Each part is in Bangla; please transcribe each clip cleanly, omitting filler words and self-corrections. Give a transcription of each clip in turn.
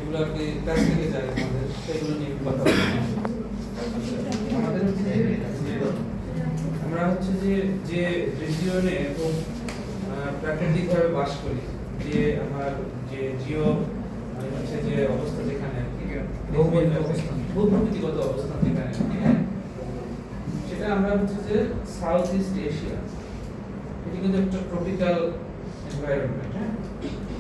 যেগুলোকে কাছ থেকে যায় আমাদের সেগুলো নিয়ে কথা আমাদের হচ্ছে আমরা হচ্ছে যে রিজিয়নে খুব প্রাকৃতিকভাবে বাস করি, যে আমার যে জিও মানে হচ্ছে যে অবস্থা যেখানে ভূপ্রকৃতিগত অবস্থান যেখানে, সেটা আমরা হচ্ছে যে সাউথ ইস্ট এশিয়া। এটি কিন্তু একটা ট্রপিক্যাল এনভায়রনমেন্ট।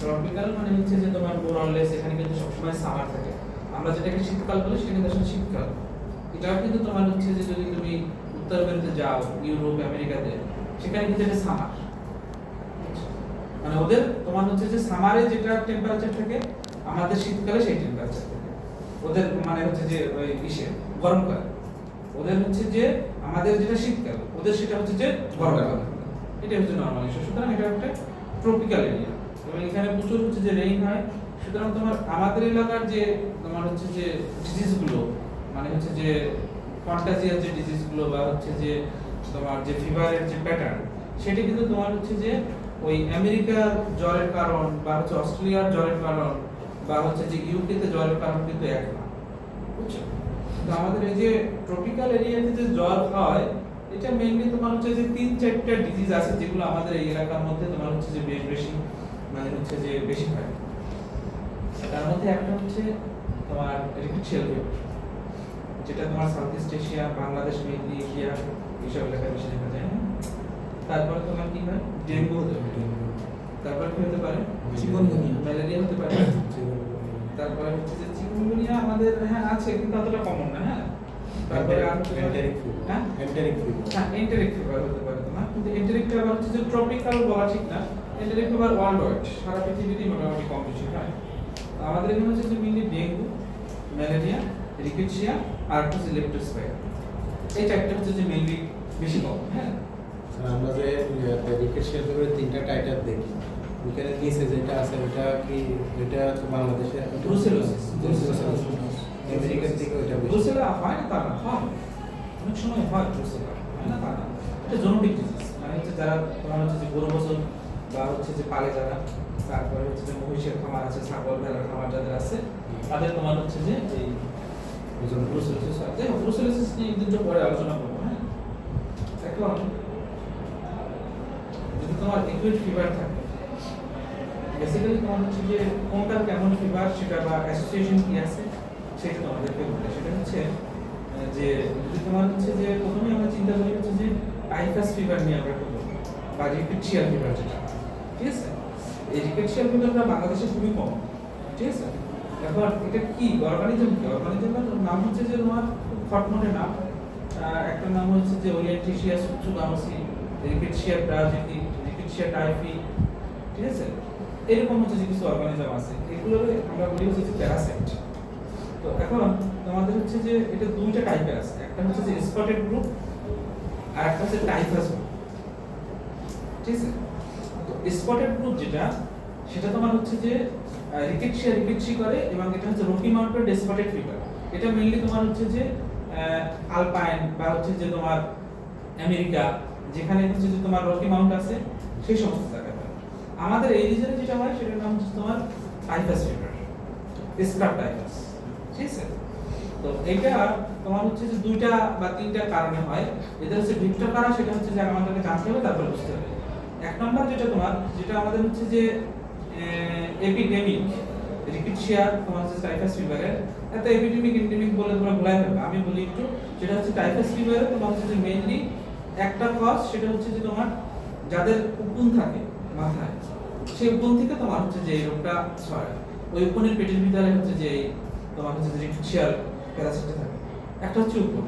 ট্রপিক্যাল মানে হচ্ছে যে তোমার মোরলেস এখানে কিন্তু সবসময় সামার থাকে। আমরা যেটাকে শীতকাল বলি সেটা কিন্তু আসলে শীতকাল। এটাও কিন্তু তোমার হচ্ছে যে যদি তুমি উত্তর আমেরিকাতে যাও, ইউরোপ আমেরিকাতে, সেখানে কিন্তু এটা সামার। মানে ওদের তোমার হচ্ছে যে সামারে যেটা টেম্পারেচার থাকে আমাদের শীতকালে সেই টেম্পারেচার থাকে। ওদের মানে হচ্ছে যে ওই গরমকাল, ওদের হচ্ছে যে আমাদের যেটা শীতকাল, ওদের সেটা হচ্ছে যে গরমকাল। এটা হচ্ছে নরমাল ইস্যু। সুতরাং এটা একটা ট্রপিক্যাল এরিয়া এবং এখানে প্রচুর হচ্ছে যে রেইন হয়। সুতরাং তোমার আমাদের এলাকার যে তোমার হচ্ছে যে ডিজিজগুলো মানে হচ্ছে যে কন্টাজিয়াস যে ডিজিজগুলো বা হচ্ছে যে তোমার যে ফিভারের যে প্যাটার্ন, সেটা কিন্তু তোমার হচ্ছে যে ওই আমেরিকার জ্বরের কারণ বা হচ্ছে অস্ট্রেলিয়ার জ্বরের কারণ বা হচ্ছে যে ইউকেতে জ্বরের কারণ কিন্তু এক না, বুঝছো? তো আমাদের এই যে ট্রপিক্যাল এরিয়াতে যে জ্বর হয়, এটা মেইনলি তোমার হচ্ছে যে 3-4টা ডিজিজ আছে যেগুলো আমাদের এই এলাকার মধ্যে তোমার হচ্ছে যে বেশি মানে হচ্ছে যে বেশি হয়। তার মধ্যে একটা হচ্ছে তোমার রিকেটশিয়াল ফিভার, যেটা তোমার south east Asia, Bangladesh, mainly India এইসব এলাকায় বেশি দেখা যায়। তারপরে তোমার কি হয়, ডেঙ্গু হতে পারে। তারপরে কি হতে পারে, চিকুনগুনিয়া, ম্যালেরিয়া হতে পারে। তারপরে হচ্ছে যে চিকুনগুনিয়া আমাদের হ্যাঁ আছে কিন্তু অতটা কমন না। হ্যাঁ, তারপরে এন্টেরিক ফিভার। হ্যাঁ, এন্টেরিক ফিভার হতে পারে তোমার, কিন্তু এন্টেরিকটা আবার হচ্ছে যে ট্রপিক্যাল বলা ঠিক না। এন্টেরিক ফিভার ওয়ার্ল্ড ওয়াইড সারা পৃথিবীতেই মোটামুটি কম বেশি হয়। আমাদের এখানে হচ্ছে যে মেইনলি ডেঙ্গু, ম্যালেরিয়া, রিকেটশিয়া আর হচ্ছে লেপ্টোস্পাইরা, এই চারটি হচ্ছে যে মেইনলি বেশি কম। হ্যাঁ, আমরা যে রিকেটশিয়াল ফিভারের 3টা টাইটার দেখি, ওখানে নিচে যেটা আছে ওটা কি, এটা তো বাংলাদেশে ব্রুসেলোসিস, আমেরিকার দিকে ওটা বেশি। ব্রুসেলা হয় না তা না, হয় অনেক সময় হয়, ব্রুসেলা হয় না তা না। এটা জেনেটিক ডিজিজ, মানে হচ্ছে যারা তোমার হচ্ছে যে গরু বছর বা হচ্ছে যে পালে যারা, তারপরে হচ্ছে যে মহিষের খামার আছে, ছাগল ভেড়ার খামার যাদের আছে, তাদের তোমার হচ্ছে যে এই ব্রুসেলোসিস হয়। যাই হোক, ব্রুসেলোসিস নিয়ে একদিন পরে আলোচনা করবো। হ্যাঁ, এখন যদি তোমার একুইট ফিভার থাকে, বেসিক্যালি তোমার হচ্ছে যে কোনটার কেমন ফিভার সেটা বা অ্যাসোসিয়েশন কি আছে সেটা তোমাদেরকে বলে। সেটা হচ্ছে যে যদি তোমার হচ্ছে যে প্রথমে আমরা চিন্তা করি হচ্ছে যে টাইফাস ফিভার নিয়ে আমরা বলবো, বা রিকেটশিয়াল ফিভার যেটা, ঠিক আছে? এই রিকেটশিয়াল ফিভারটা বাংলাদেশে খুবই কম, ঠিক আছে? এখন এটা কি অর্গানিজম, কি অর্গানিজমের নাম হচ্ছে যে তোমার ফটমটে নাম। একটা নাম হচ্ছে যে ওরিয়েন্টেশিয়া সুৎসুগামসি, রিকেটশিয়া ব্রাজিলি, রিকেটশিয়া টাইফি, ঠিক আছে? এরকম হচ্ছে যে কিছু অর্গানিজম আছে, এগুলোকে আমরা বলি হচ্ছে যে প্যারাসাইট। তো এখন তোমাদের হচ্ছে যে এটা দুইটা টাইপের আছে, একটা হচ্ছে যে স্পটেড গ্রুপ আর একটা হচ্ছে টাইফাস গ্রুপ, ঠিক আছে? তো স্পটেড গ্রুপ যেটা, সেটা তোমার হচ্ছে যে রিকেটশি করে এবং এটা হচ্ছে রকি মাউন্টেন স্পটেড ফিভার। এটা মেইনলি তোমার হচ্ছে যে আলপাইন বা হচ্ছে যে তোমার আমেরিকা, যেখানে হচ্ছে যে তোমার রকি মাউন্ট আছে সেই সমস্ত জায়গায় হয়। আমাদের এই রিজনে যেটা হয় সেটার নাম হচ্ছে তোমার টাইফাস ফিভার, স্ক্রাব টাইফাস, ঠিক আছে? তো এটা তোমার হচ্ছে যে 2টা বা 3টা কারণে হয়। এদের হচ্ছে ভিক্টর কারা, সেটা হচ্ছে যে আমাদেরকে জানতে হবে, তারপরে বুঝতে হবে। এক নম্বর যেটা তোমার, যেটা আমাদের হচ্ছে যে এপিডেমিক রিকেটশিয়া তোমার হচ্ছে টাইফাস ফিভারের, এত এপিডেমিক এন্ডেমিক বলে তোমরা ভুলাই ফেলবে। আমি বলি একটু, যেটা হচ্ছে টাইফাস ফিভারের তোমার হচ্ছে যে মেইনলি একটা কজ, সেটা হচ্ছে যে তোমার যাদের উকুন থাকে মাথায়, সেই উকুন থেকে তোমার হচ্ছে যে এই রোগটা ছড়ায়। ওই উকুনের পেটের ভিতরে হচ্ছে যে তোমার হচ্ছে যে রিকেটশিয়াল প্যারাসাইট থাকে। একটা হচ্ছে উকুন।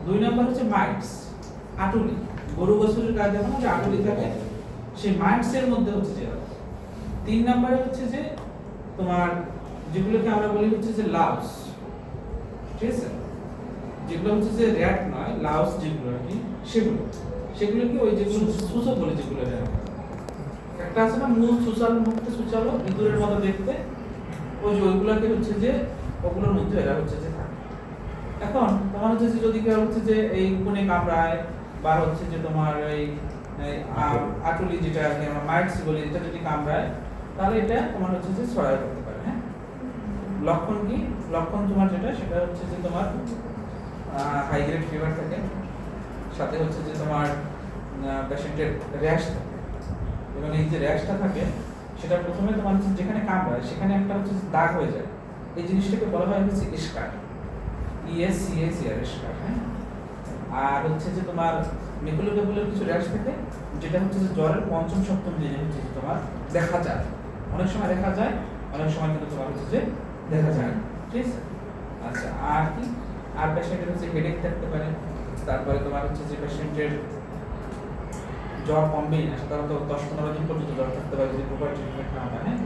2 নাম্বার হচ্ছে মাইটস, আটুলি। গরু বছরের গায়ে দেখো না যে আটুলি থাকে, সেই মাইটসের মধ্যে হচ্ছে যে 3 নাম্বারে হচ্ছে যে তোমার যেগুলোকে আমরা বলি হচ্ছে যে লাউস, ঠিক আছে? যেগুলো হচ্ছে যে র‍্যাট নয়, লাউস যেগুলো আর কি, সেগুলো কি ওই যেগুলো সুসো বলে, যেগুলো একটা আছে না মূল সুসাল, মুখটা সুচালো ইঁদুরের মতো দেখতে, ওই যে ওইগুলোকে হচ্ছে যে ওগুলোর মধ্যে এরা হচ্ছে যে থাকে। এখন তোমার হচ্ছে যে যদি কেউ হচ্ছে যে এই কোণে কামড়ায় বা হচ্ছে যে তোমার এই আটুলি যেটা আমরা মাইটস বলি, এটা যদি কামড়ায় তাহলে এটা তোমার হচ্ছে যে ছড়ায় করতে পারে। হ্যাঁ, লক্ষণ কি? লক্ষণ তোমার যেটা সেটা হচ্ছে যে তোমার হাই গ্রেড ফিভার থাকে, সাথে হচ্ছে যে তোমার পেশেন্টের র্যাশ থাকে, এবং এই যে র্যাশটা থাকে সেটা প্রথমে তোমার হচ্ছে যেখানে কামড়ায় সেখানে একটা হচ্ছে দাগ হয়ে যায়, এই জিনিসটাকে বলা হয় হচ্ছে স্কার, ESCAR স্কার, হ্যাঁ। আর হচ্ছে যে তোমার মেকুলোকেবুলার কিছু র্যাশ থাকে যেটা হচ্ছে যে জ্বরের পঞ্চম সপ্তম দিনে হচ্ছে যে তোমার দেখা যায়, অনেক সময় দেখা যায়, অনেক সময় কিন্তু তোমার হচ্ছে যে দেখা যায় না, ঠিক আছে। আচ্ছা, আর কি? আর পেশেন্টের হচ্ছে হেডেক থাকতে পারে, তারপরে তোমার হচ্ছে যে পেশেন্টের জ্বর কমবেই না, সাধারণত 10-15 দিন পর্যন্ত জ্বর থাকতে পারে যদি প্রপার ট্রিটমেন্ট না হয়, হ্যাঁ।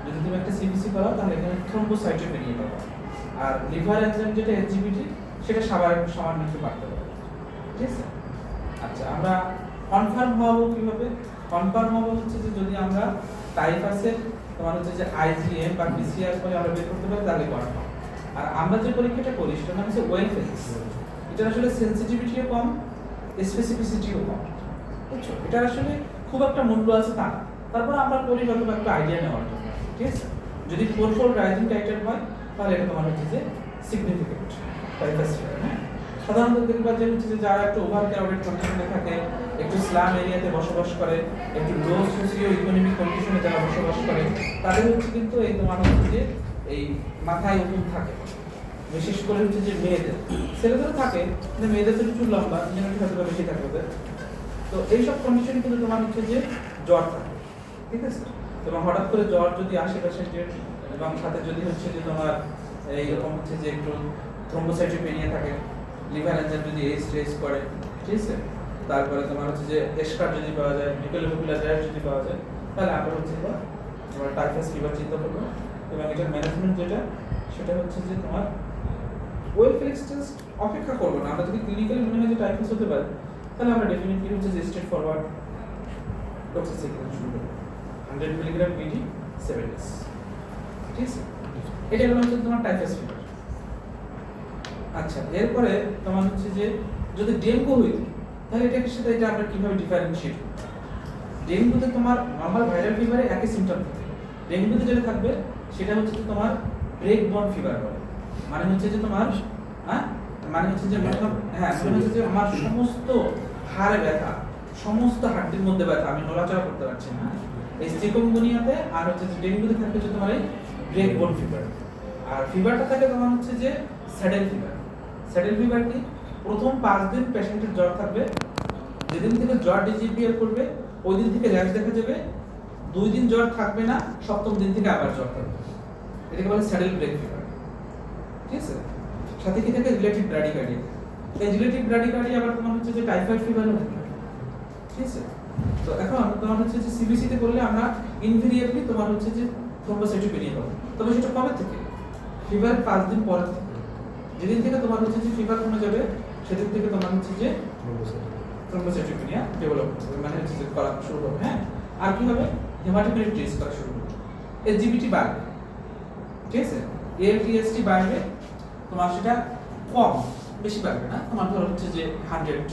যদি তুমি একটা সিবিসি করাও তাহলে এখানে থ্রম্বোসাইটোপেনিয়া পাবা, আর লিভার এনজাইম যেটা SGPT সেটা সামান্য একটু বাড়তে পারে, ঠিক আছে। আচ্ছা, আমরা কনফার্ম হবো কিভাবে? কনফার্ম হবো হচ্ছে যে যদি আমরা টাইফাসের তোমার হচ্ছে যে IgM বা PCR করে আমরা বের করতে পারি তাহলে কনফার্ম। আর আমরা যে পরীক্ষাটা করি সেটা নাম হচ্ছে ওয়েলফেলিক্স, এটা আসলে সেনসিটিভিটিও কম, স্পেসিফিসিটিও কম, বুঝছো? এটা আসলে খুব একটা মূল্য আছে তা না, তারপর আমরা করি হয়তো একটা আইডিয়া নেওয়ার জন্য, ঠিক আছে। যদি 4-4 রাইজিং টাইটার হয় তাহলে এটা তোমার হচ্ছে যে সিগনিফিকেন্ট টাইফাস ফিভার, হ্যাঁ। সাধারণত দেখবা যে হচ্ছে যে যারা একটু ওভার ক্রাউডেড কন্ডিশনে থাকে, একটু স্লাম এরিয়াতে বসবাস করে, একটু লো সোশিও ইকোনমিক কন্ডিশনে যারা বসবাস করে, তাদের হচ্ছে কিন্তু এই তোমার হচ্ছে যে এই মাথায় উকুন থাকে, বিশেষ করে হচ্ছে যে মেয়েদের, ছেলেদেরও থাকে কিন্তু মেয়েদের তো একটু লম্বা, জেনেটিক হয়তো বেশি থাকে ওদের। তো এইসব কন্ডিশন কিন্তু তোমার হচ্ছে যে জ্বর থাকে, ঠিক আছে। এবং হঠাৎ করে জ্বর যদি আসে পেশেন্টের, এবং সাথে যদি হচ্ছে যে তোমার এইরকম হচ্ছে যে একটু থ্রম্বোসাইটোপেনিয়া থাকে, লিভার এনজাইম যদি রেজ করে, ঠিক আছে, তারপরে তোমার হচ্ছে যে এসকার যদি পাওয়া যায়, মেকুলোকেবুলার র্যাশ যদি পাওয়া যায়, তাহলে আমরা হচ্ছে তোমার টাইফাস ফিভার চিন্তা করবো। এবং এটার ম্যানেজমেন্ট যেটা সেটা হচ্ছে যে তোমার ওয়েলফেলিক্স টেস্ট অপেক্ষা করবো না, আমরা যদি ক্লিনিক্যালি মনে হয় যে টাইফাস হতে পারে তাহলে আমরা ডেফিনেটলি হচ্ছে যে স্ট্রেট ফরওয়ার্ড ডক্সিসাইক্লিন শুরু করব, 100 মিলিগ্রাম BD 7 days, ঠিক আছে। এটা হলো হচ্ছে তোমার টাইফাস ফিভার। আচ্ছা, এরপরে তোমার হচ্ছে যে যদি ডেঙ্গু হইতো তাহলে এটার সাথে এটা আমরা কিভাবে ডিফারেন্সিয়েট করব? ডেঙ্গুতে তোমার নরমাল ভাইরাল ফিভারে একই সিম্পটম থাকে, ডেঙ্গুতে যেটা থাকবে সেটা হচ্ছে যে তোমার ব্রেক বোন ফিভার বলে, মানে হচ্ছে যে তোমার মানে হচ্ছে যে মানে হচ্ছে যে আমার সমস্ত হাড়ে ব্যথা, সমস্ত হাড়ের মধ্যে ব্যথা, আমি নড়াচড়া করতে পারছি না। এই চিকুনগুনিয়াতে আর হচ্ছে যে ডেঙ্গুতে থাকবে যে তোমার এই ব্রেক বোন ফিভার। আর ফিভারটা থাকে তোমার হচ্ছে যে স্যাডেল ফিভার। স্যাডেল ফিভার কি? প্রথম 5 দিন পেশেন্টের জ্বর থাকবে, যেদিন থেকে জ্বর ডিজিপিআর করবে ওই দিন থেকে র্যাশ দেখা যাবে, 2 দিন জ্বর থাকবে না, 7ম দিন থেকে আবার জ্বর থাকবে, এটাকে বলে স্যাডেল ব্রেক ফিভার, ঠিক আছে। সাথে কি থাকে? Relative bradycardia. এই রিলেটিভ ব্র্যাডিকার্ডিয়া আবার তোমার হচ্ছে যে টাইফয়েড ফিভারও থাকে, ঠিক আছে। তো এখন তোমার হচ্ছে যে সিবিসি তে করলে আমরা ইনভেরিয়েবলি তোমার হচ্ছে যে থ্রম্বোসাইটোপেনিয়া পাবো, তবে সেটা কবে থেকে? ফিভার 5 দিন পরে থেকে, যেদিন থেকে তোমার হচ্ছে যে ফিভার কমে যাবে সেদিন থেকে তোমার হচ্ছে যে থ্রম্বোসাইটোপেনিয়া ডেভেলপ হবে, মানে হচ্ছে যে করা শুরু হবে, হ্যাঁ। আর কি হবে? হেমাটোক্রিট টেস্ট করা শুরু হবে, SGPT বাড়বে, ঠিক আছে। ALT/AST বাড়বে, তোমার সেটা কম, বেশি বাড়বে না, তোমার ধরো হচ্ছে যে 100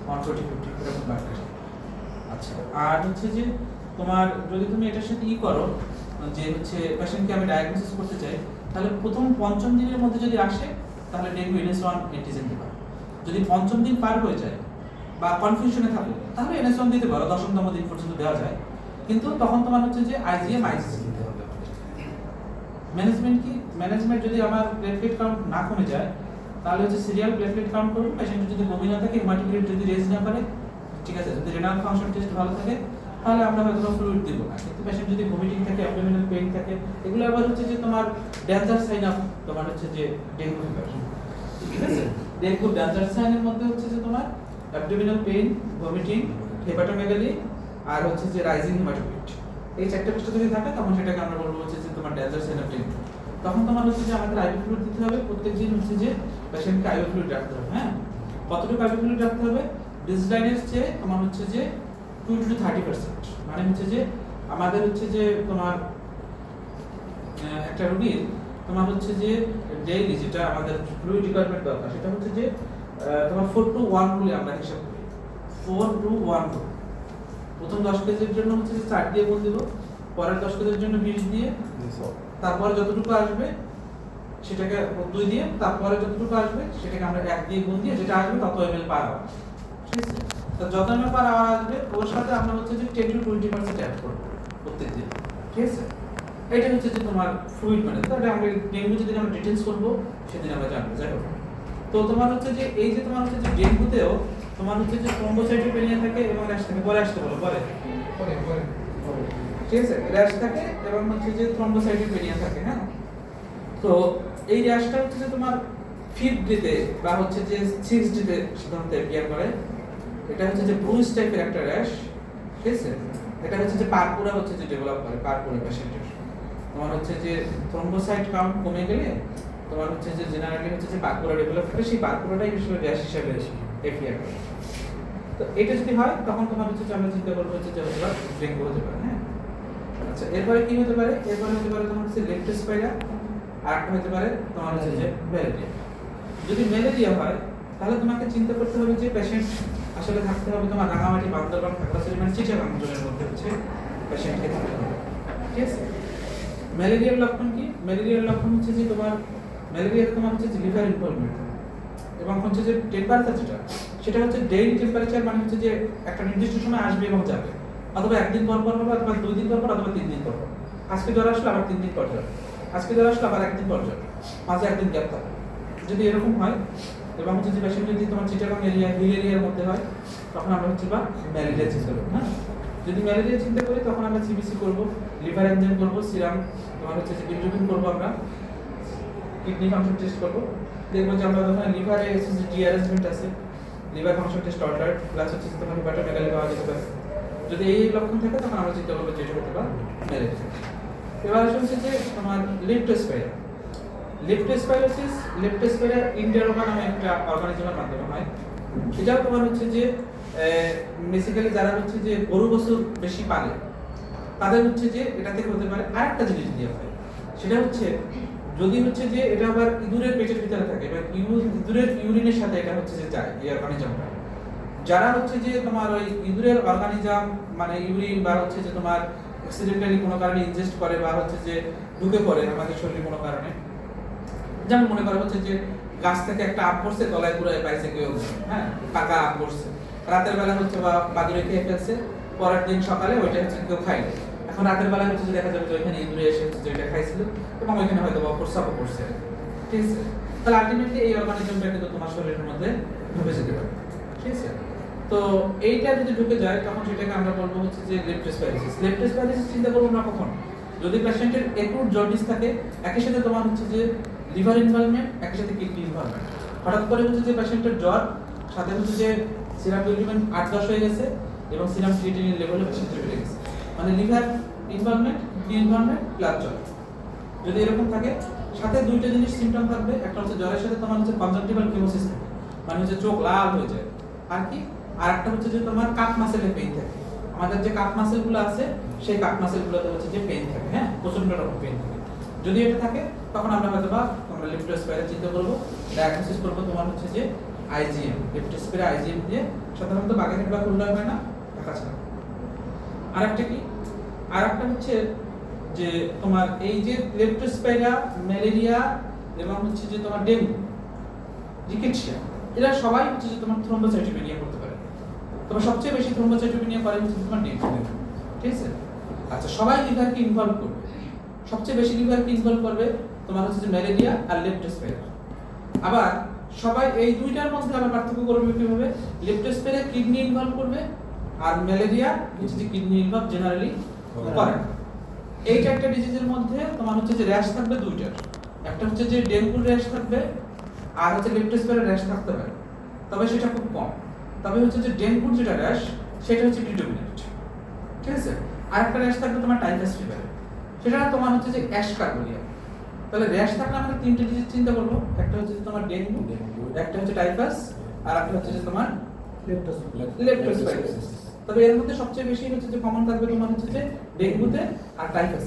140-50 এরকম বাড়বে। আচ্ছা, আর হচ্ছে যে তোমার যদি তুমি এটার সাথে করো যে হচ্ছে পেশেন্টকে আমি ডায়াগনোসিস করতে চাই, তাহলে প্রথম 5ম দিনের মধ্যে যদি আসে তাহলে ডেঙ্গু NS1 অ্যান্টিজেন দিবা। যদি 5ম দিন পার হয়ে যায় বা কনফিউশনে থাকে তাহলে NS1 দিতে পারো, 10তম দিন পর্যন্ত দেওয়া যায়, কিন্তু তখন তোমার হচ্ছে যে IgM IgG দিতে হবে। ম্যানেজমেন্ট কি? ম্যানেজমেন্ট যদি আমার প্লেটলেট কাউন্ট না কমে যায় তাহলে হচ্ছে সিরিয়াল প্লেটলেট কাউন্ট করব, পেশেন্ট যদি বমি না থাকে, হেমাটোক্রিট যদি রেজ না করে, ঠিক আছে, যদি রেনাল ফাংশন টেস্ট ভালো থাকে তাহলে আমরা হয়তো ফ্লুইড দেব না। কিন্তু পেশেন্ট যদি ভমিটিং থাকে, অ্যাবডোমিনাল পেইন থাকে, এগুলো আবার হচ্ছে যে তোমার ডেঞ্জার সাইন অফ তোমার হচ্ছে যে ডেঙ্গু ফিভার, ঠিক আছে। ডেঙ্গু ডেঞ্জার সাইনের মধ্যে হচ্ছে যে তোমার অ্যাবডোমিনাল পেইন, ভমিটিং, হেপাটোমেগালি আর হচ্ছে যে রাইজিং হেমাটোক্রিট, এই 4টা বিষয় যদি থাকে তখন সেটাকে আমরা বলবো হচ্ছে যে তোমার ডেঞ্জার সাইন অফ ডেঙ্গু। তখন তোমার হচ্ছে যে আমাদের আইভি ফ্লুইড দিতে হবে, প্রত্যেকদিন হচ্ছে যে পেশেন্টকে আইভি ফ্লুইড রাখতে হবে, হ্যাঁ। কতটুকু আইভি ফ্লুইড রাখতে হবে? বেসলাইনের চেয়ে তোমার হচ্ছে যে 20 to 30%, মানে হচ্ছে যে আমাদের হচ্ছে যে তোমার একটা রোগীর তোমার হচ্ছে যে ডেইলি যেটা আমাদের ফ্লুইড রিকোয়ারমেন্ট দরকার সেটা হচ্ছে যে তোমার 4 to 1 বলে আমরা হিসাব করি, 4 to 1 বলে। প্রথম 10 কেজির জন্য হচ্ছে যে 4 দিয়ে গুণ দেব, পরের 10 কেজির জন্য 20 দিয়ে, তারপর যতটুকু আসবে সেটাকে 2 দিয়ে, তারপরে যতটুকু আসবে সেটাকে আমরা 1 দিয়ে গুণ দিয়ে যেটা আসবে তত ml পার আওয়ার, ঠিক আছে? তো যত ml পার আওয়ার আসবে ওর সাথে আমরা হচ্ছে যে 10 to 20% অ্যাড করব প্রত্যেক দিন, ঠিক আছে? এটা হচ্ছে যে তোমার ফ্লুইড মানে, তো এটা আমরা ডেঙ্গু যেদিন আমরা ডিটেইলস করব সেদিন আমরা জানবো, যাই হোক। তো তোমার হচ্ছে যে এই যে তোমার হচ্ছে যে ডেঙ্গুতেও তোমার হচ্ছে যে থ্রম্বোসাইটোপেনিয়া থাকে এবং র্যাশ থাকে, পরে আসতে বলো, পরে ঠিক আছে, র্যাশ থাকে এবং হচ্ছে যে থ্রম্বোসাইটোপেনিয়া থাকে, হ্যাঁ। তো এই র্যাশটা হচ্ছে যে তোমার 5th ডেতে বা হচ্ছে যে 6th ডেতে সাধারণত অ্যাপিয়ার করে। এটা হচ্ছে যে ব্রুজ টাইপের একটা র্যাশ, ঠিক আছে? এটা হচ্ছে যে পারপুরা হচ্ছে যে ডেভেলপ করে, পারপুরা পেশেন্টের তোমার হচ্ছে যে থ্রম্বোসাইট কাউন্ট কমে গেলে তোমার হচ্ছে যে জেনারেলি হচ্ছে যে পারপুরা ডেভেলপ করে, সেই পারপুরাটাই আসলে র্যাশ হিসেবে অ্যাপিয়ার করে। তো এটা যদি হয় তখন তোমার হচ্ছে যে আমরা চিন্তা করবো হচ্ছে যে হয়তো ডেঙ্গু হতে পারে, হ্যাঁ। আচ্ছা, এরপরে কি হতে পারে? এরপরে হতে পারে তোমার হচ্ছে লেপ্টোস্পাইরা, আর একটা হতে পারে তোমার হচ্ছে যে ম্যালেরিয়া। যদি ম্যালেরিয়া হয় তাহলে তোমাকে চিন্তা করতে হবে যে পেশেন্ট আসলে থাকতে হবে তোমার রাঙামাটি, বান্দরবান, খাগড়াছড়ি মানে চিটাগাং অঞ্চলের মধ্যে হচ্ছে পেশেন্টকে থাকতে হবে, ঠিক আছে? ম্যালেরিয়ার লক্ষণ কি? ম্যালেরিয়ার লক্ষণ হচ্ছে যে তোমার ম্যালেরিয়াতে তোমার হচ্ছে যে লিভার ইনভলভমেন্ট এবং হচ্ছে যে টেম্পারেচার যেটা সেটা হচ্ছে ডেইলি টেম্পারেচার, মানে হচ্ছে যে একটা নির্দিষ্ট সময় আসবে এবং যাবে, অথবা একদিন পর পর হবে, অথবা 2 দিন পর পর, অথবা 3 দিন পর পর। আজকে জ্বর আসলে আবার 3 দিন পর জ্বর, আজকে জ্বর আসলে আবার একদিন পর জ্বর, মাঝে একদিন গ্যাপ থাকে। যদি এরকম হয় এবং হচ্ছে যে পেশেন্ট যদি তোমার চিটাগাং এরিয়া, হিল এরিয়ার মধ্যে হয় তখন আমরা হচ্ছে বা ম্যালেরিয়া চিন্তা করবো, হ্যাঁ। যদি ম্যালেরিয়া চিন্তা করি তখন আমরা সিবিসি করব, লিভার এনজাইম করব, সিরাম তোমার হচ্ছে যে বিলিরুবিন করব, আমরা কিডনি ফাংশন টেস্ট করব, দেখবো যে আমরা ওখানে লিভারে এসএসজি ডিঅ্যারেঞ্জমেন্ট আছে, liver function test altered plus হচ্ছে যে তোমার হেপাটোমেগালি পাওয়া যেতে পারে। যদি এই লক্ষণ থাকে তখন আমরা চিন্তা করবো যে এটা হতে পারে ম্যালেরিয়া। এবার হচ্ছে যে তোমার লেপ্টোস্পাইরা, লেপ্টোস্পাইরা ইন্ডিয়ারোমা নামে একটা অর্গানিজমের মাধ্যমে হয়। এটাও তোমার হচ্ছে যে বেসিক্যালি যারা হচ্ছে যে গরু বছর বেশি পালে তাদের হচ্ছে যে এটা থেকে হতে পারে। আরেকটা জিনিস দিয়ে হয়, সেটা হচ্ছে যদি হচ্ছে যে এটা আবার ইঁদুরের পেটের ভিতরে থাকে বা ইঁদুরের ইউরিনের সাথে এটা হচ্ছে যে যায় এই অর্গানিজমটা, যারা হচ্ছে যে তোমার ওই ইঁদুরের অর্গানিজম মানে ইউরিন বা হচ্ছে যে তোমার অ্যাক্সিডেন্টালি কোনো কারণে ইনজেস্ট করে বা হচ্ছে যে ঢুকে পড়ে আমাদের শরীরে কোনো কারণে, যেমন মনে করা হচ্ছে যে গাছ থেকে একটা আম পড়ছে, তলায় পুরো পাইছে কেউ, হ্যাঁ, পাকা আম পড়ছে, রাতের বেলা হচ্ছে বা বাদুড়ে খেয়ে ফেলছে, পরের দিন সকালে ওইটা হচ্ছে কেউ খাইলো। এখন রাতের বেলা হচ্ছে যে দেখা যাবে যে ওইখানে ইঁদুরে এসে হচ্ছে যে ওইটা খাইছিল এবং ওইখানে হয়তো বা প্রস্রাবও করছে, ঠিক আছে? তাহলে আলটিমেটলি এই অর্গানিজমটা কিন্তু তোমার শরীরের মধ্যে ঢুকে যেতে পারে, ঠিক আছে? তো এইটা যদি ঢুকে যায় তখন সেটাকে আমরা বলবো হচ্ছে যে লেপ্টোস্পাইরোসিস চিন্তা করবো না কখন? যদি পেশেন্টের অ্যাকুট জন্ডিস থাকে, একই সাথে তোমার হচ্ছে যে লিভার ইনভলভমেন্ট, একই সাথে কিডনি ইনভলভমেন্ট, হঠাৎ করে হচ্ছে যে পেশেন্টের জ্বর, সাথে হচ্ছে যে সিরাম বিলিরুবিন 8-10 হয়ে গেছে এবং সিরাম ক্রিয়েটিনিন লেভেলও পেশেন্টের বেড়ে গেছে, মানে liver involvement, kidney involvement plus জ্বর। যদি এরকম থাকে, সাথে দুইটা জিনিস সিম্পটম থাকবে, একটা হচ্ছে জ্বরের সাথে তোমার হচ্ছে কনজাংটিভাল ফিমোসিস থাকে, মানে হচ্ছে চোখ লাল হয়ে যায়, আর কি, আর একটা হচ্ছে যে তোমার কাপ মাসেলে পেইন থাকে। আমাদের যে কাপ মাসেলগুলো আছে সেই কাপ মাসেলগুলোতে হচ্ছে যে পেইন থাকে, হ্যাঁ, প্রচন্ড রকম পেইন থাকে। যদি এটা থাকে তখন আমরা হয়তোবা আমরা লেপ্টোস্পাইরা চিন্তা করব, ডায়াগনোসিস করব তোমার হচ্ছে যে আইজিএম, লেপ্টোস্পাইরা আইজিএম দিয়ে, সাধারণত বাগেরহাট বা খুলনা হয় না, ঢাকা ছাড়া। আরেকটা কি, আরেকটা হচ্ছে যে তোমার এই যে লেপ্টোস্পাইরা, ম্যালেরিয়া এবং হচ্ছে যে তোমার ডেঙ্গু, রিকেটশিয়া, এরা সবাই হচ্ছে যে তোমার থ্রম্বোসাইটোপেনিয়া করতে পারে। তবে সবচেয়ে বেশি থ্রম্বোসাইটোপেনিয়া করে হচ্ছে তোমার ডেঙ্গু, ঠিক আছে? আচ্ছা, সবাই লিভারকে ইনভলভ করবে, সবচেয়ে বেশি লিভারকে ইনভলভ করবে তোমার হচ্ছে যে ম্যালেরিয়া আর লেপ্টোস্পাইরা। আবার সবাই এই দুইটার মধ্যে আবার পার্থক্য করবে কিভাবে? লেপ্টোস্পাইরা কিডনি ইনভলভ করবে আর ম্যালেরিয়া হচ্ছে যে কিডনি ইনভলভ জেনারেলি করে না। এইটা একটা ডিজিজের মধ্যে তোমার হচ্ছে যে র্যাশ থাকবে দুইটার, একটা হচ্ছে যে ডেঙ্গুর র্যাশ থাকবে আর হচ্ছে লেপ্টোস্পাইরা র্যাশ থাকতে পারে, তবে সেটা খুব কম। তবে হচ্ছে যে ডেঙ্গুর যেটা র্যাশ সেটা হচ্ছে প্রিডমিনেন্ট, ঠিক আছে? আর একটা র্যাশ থাকবে তোমার টাইফাস ফিভার, সেটা তোমার হচ্ছে যে অ্যাশকার্বোনিয়া। তাহলে র্যাশ থাকলে আমরা তিনটে ডিজিজ চিন্তা করব, একটা হচ্ছে যে তোমার ডেঙ্গু, একটা হচ্ছে টাইফাস, আর একটা হচ্ছে যে তোমার লেপ্টোস্পাইরোসিস। তবে এর মধ্যে সবচেয়ে বেশি হচ্ছে যে কমন থাকবে তোমার হচ্ছে যে ডেঙ্গুতে আর টাইফাস।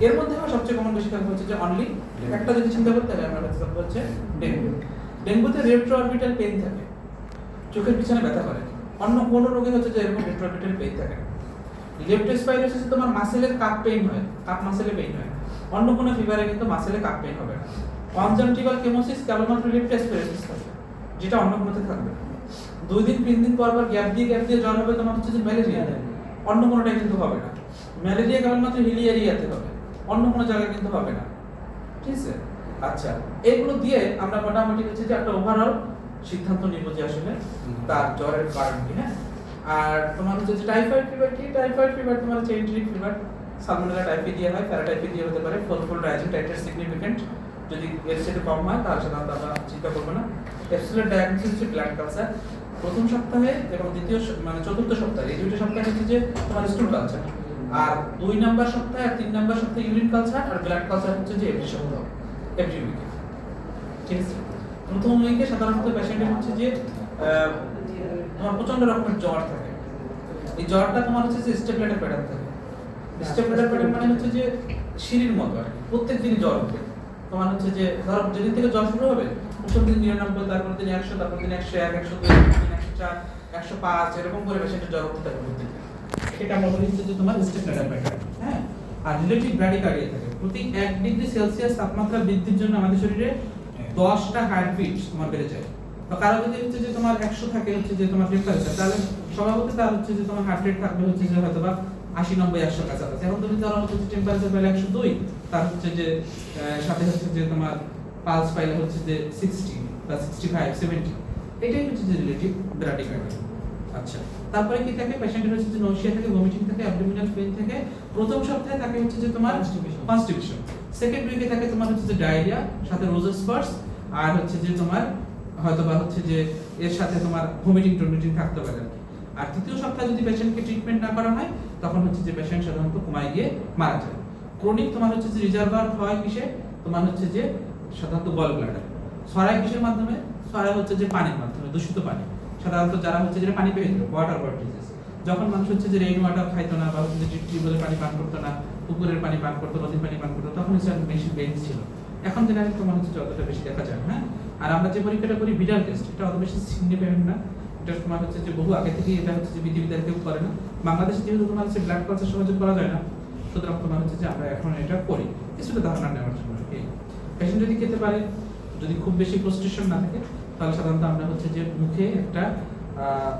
এর মধ্যে আমার সবচেয়ে কমন বেশি থাকবে হচ্ছে যে অনলি একটা যদি চিন্তা করতে হবে আমরা হচ্ছে ডেঙ্গু। ডেঙ্গুতে রেট্রোঅরবিটাল পেইন থাকে, চোখের পিছনে ব্যথা করে, অন্য কোনো রোগে হচ্ছে যে এরকম রেট্রোঅরবিটাল পেইন থাকে না। লেপ্টোস্পাইরোসিসে তোমার মাসেলের কাপ পেইন হয়, কাপ মাসেলে পেইন হয়, অন্য কোনো ফিভারে কিন্তু মাসেলে কাপ পেইন হবে না। কনজাংটিভাল কেমোসিস কেবলমাত্র লেফট অ্যাসপিরেসিস থাকে, যেটা অন্য কোনোতে থাকবে না। 2 দিন 3 দিন পর গ্যাপ দিয়ে জ্বর হবে, তোমার হচ্ছে যে ম্যালেরিয়া, অন্য কোনোটাই কিন্তু হবে না। ম্যালেরিয়া কেবলমাত্র হিলি এরিয়াতে হবে, অন্য কোনো জায়গায় কিন্তু হবে না, ঠিক আছে? আচ্ছা, এগুলো দিয়ে আমরা মোটামুটি হচ্ছে যে একটা ওভারঅল সিদ্ধান্ত নিব যে আসলে তার জ্বরের কারণ কি। হ্যাঁ, আর তোমার হচ্ছে যে টাইফয়েড ফিভার কি? টাইফয়েড ফিভার তোমার হচ্ছে এন্টেরিক ফিভার, সালমোনেলা টাইফিডিয়া হয়, প্যারাটাইফিডিয়া হতে পারে, ফোরফোল্ড রাইজিং টাইটার সিগনিফিকেন্ট। যদি এর সাথে কম হয় তাহলে সাধারণত আমরা চিন্তা করবো না। এফসিএল ডায়াগনোসিস হচ্ছে ব্লাড কালচার প্রথম সপ্তাহে এবং দ্বিতীয় মানে চতুর্থ সপ্তাহে, এই দুটো সপ্তাহে হচ্ছে যে তোমার স্টুল কালচার, আর 2 নাম্বার সপ্তাহে আর 3 নাম্বার সপ্তাহে ইউরিন কালচার আর ব্লাড কালচার হচ্ছে যে এভরি সপ্তাহ, এভরি উইকে, ঠিক আছে? প্রথম উইকে সাধারণত পেশেন্টের হচ্ছে যে তোমার প্রচন্ড রকমের জ্বর থাকে। এই জ্বরটা তোমার হচ্ছে যে স্টেপ লেডার প্যাটার্ন থাকে। স্টেপ লেডার প্যাটার্ন মানে হচ্ছে যে সিঁড়ির মতো আর কি, প্রত্যেক দিনই জ্বর হবে। তোমার হচ্ছে যে ধরো যেদিন থেকে জ্বর শুরু হবে প্রথম দিন 99, তারপর দিন 100, তারপর দিন 101, 102, 104, 105 এরকম করে পেশেন্টের জ্বর হতে থাকে প্রত্যেক দিন। এটা আমরা বলি হচ্ছে যে তোমার স্টেপ লেডার প্যাটার্ন। হ্যাঁ, আর রিলেটিভ ব্র্যাডিকার্ডিয়া থাকে। প্রতি 1 ডিগ্রি সেলসিয়াস তাপমাত্রা বৃদ্ধির জন্য আমাদের শরীরে 10টা হার্টবিট তোমার বেড়ে যায়। বা কারো যদি হচ্ছে যে তোমার 100 থাকে হচ্ছে যে তোমার টেম্পারেচার, তাহলে স্বভাবতই তার হচ্ছে যে তোমার হার্ট রেট থাকবে হচ্ছে যে হয়তো বা 80, 90, 100 কাছাকাছি। এখন তুমি ধরো হচ্ছে যে টেম্পারেচার পাইলে 102, তার হচ্ছে যে সাথে হচ্ছে যে তোমার পালস পাইলে হচ্ছে যে 60 বা 65, 70, এটাই হচ্ছে যে রিলেটিভ ব্র্যাডিকার্ডিয়া। আচ্ছা, তারপরে কি থাকে? পেশেন্টের হচ্ছে যে নৌশিয়া থাকে, ভমিটিং থাকে, অ্যাবডোমিনাল পেইন থাকে। প্রথম সপ্তাহে থাকে হচ্ছে যে তোমার কনস্টিপেশন, সেকেন্ড উইকে থাকে তোমার হচ্ছে যে ডায়রিয়া সাথে রোজেস স্পটস, আর হচ্ছে যে তোমার হয়তোবা হচ্ছে যে এর সাথে তোমার ভমিটিং টমিটিং থাকতে পারে। আর তৃতীয় সপ্তাহে যদি পেশেন্টকে ট্রিটমেন্ট না করা হয় তখন হচ্ছে যে পেশেন্ট সাধারণত কোমায় গিয়ে মারা যায়। ক্রনিক তোমার হচ্ছে যে রিজার্ভার হয় কিসে? তোমার হচ্ছে যে সাধারণত গল ব্লাডার। ছড়ায় কিসের মাধ্যমে? ছড়ায় হচ্ছে যে পানির মাধ্যমে, দূষিত পানি। সাধারণত যারা হচ্ছে যে পানি পেয়ে যেত, ওয়াটার বর্ন ডিজিজ, যখন মানুষ হচ্ছে যে রেইন ওয়াটার খাইতো না বা হচ্ছে যে টিউবওয়েলের পানি পান করতো না, পুকুরের পানি পান করতো, নদীর পানি পান করতো, তখন হচ্ছে বেশি বেঞ্চ ছিল। এখন জেনারেলি তোমার হচ্ছে যতটা বেশি দেখা যায়। হ্যাঁ, আর আমরা যে পরীক্ষাটা করি ভিডাল টেস্ট, এটা অত বেশি সিগনিফিকেন্ট না। এটা তোমার হচ্ছে যে বহু আগে থেকেই এটা হচ্ছে যে পৃথিবীতে কেউ করে না। বাংলাদেশে যেহেতু তোমার হচ্ছে ব্লাড কালচার সহজে করা যায় না, সুতরাং তোমার হচ্ছে যে আমরা এখন এটা করি কিছুটা ধারণা নেওয়ার জন্য। পেশেন্ট যদি খেতে পারে, যদি খুব বেশি ফ্রাস্ট্রেশন না থাকে, তাহলে সাধারণত আমরা হচ্ছে যে মুখে একটা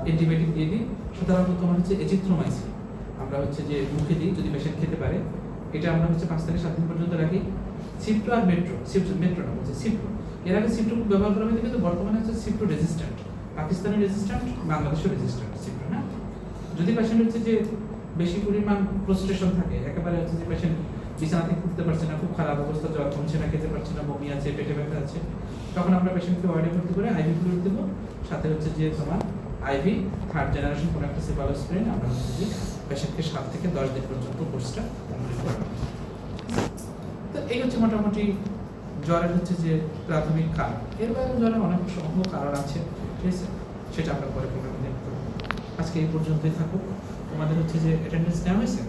অ্যান্টিবায়োটিক দিয়ে দিই। সাধারণত তোমার হচ্ছে এজিথ্রোমাইসিন আমরা হচ্ছে যে মুখে দিই যদি পেশেন্ট খেতে পারে। এটা আমরা হচ্ছে 5 থেকে 7 দিন পর্যন্ত রাখি। সিপ্টো আর মেট্রো, মেট্রো না বলছে সিপ্টো, এর আগে সিপ্টো খুব ব্যবহার করা হয়েছে, কিন্তু বর্তমানে হচ্ছে সিপ্টো রেজিস্ট্যান্ট, পাকিস্তানি রেজিস্ট্যান্ট, বাংলাদেশের রেজিস্ট্যান্ট সিপ্টো। হ্যাঁ, যদি পেশেন্ট হচ্ছে যে বেশি পরিমাণ ফ্রাস্ট্রেশন থাকে, একেবারে হচ্ছে যে পেশেন্ট বিছানা থেকে উঠতে পারছে না, খুব খারাপ অবস্থা, জ্বর কমছে না, খেতে পারছে না, বমি আছে, পেটে ব্যথা আছে, তখন আমরা পেশেন্টকে ওয়ার্ডে ভর্তি করে আইভি ফ্লুইড দেবো, সাথে হচ্ছে যে তোমার আইভি 3rd জেনারেশন কোনো একটা সেফালোস্প্রিন আমরা হচ্ছে যে পেশেন্টকে 7 থেকে 10 দিন পর্যন্ত কোর্সটা কমপ্লিট করব। তো এই হচ্ছে মোটামুটি জ্বরের হচ্ছে যে প্রাথমিক কারণ। এর বাইরে জ্বরের অনেক সমূহ কারণ আছে, ঠিক আছে? সেটা আমরা পরে প্রোগ্রামে দেখব। আজকে এই পর্যন্তই থাকুক। তোমাদের হচ্ছে যে অ্যাটেন্ডেন্স নেওয়া হয়েছে?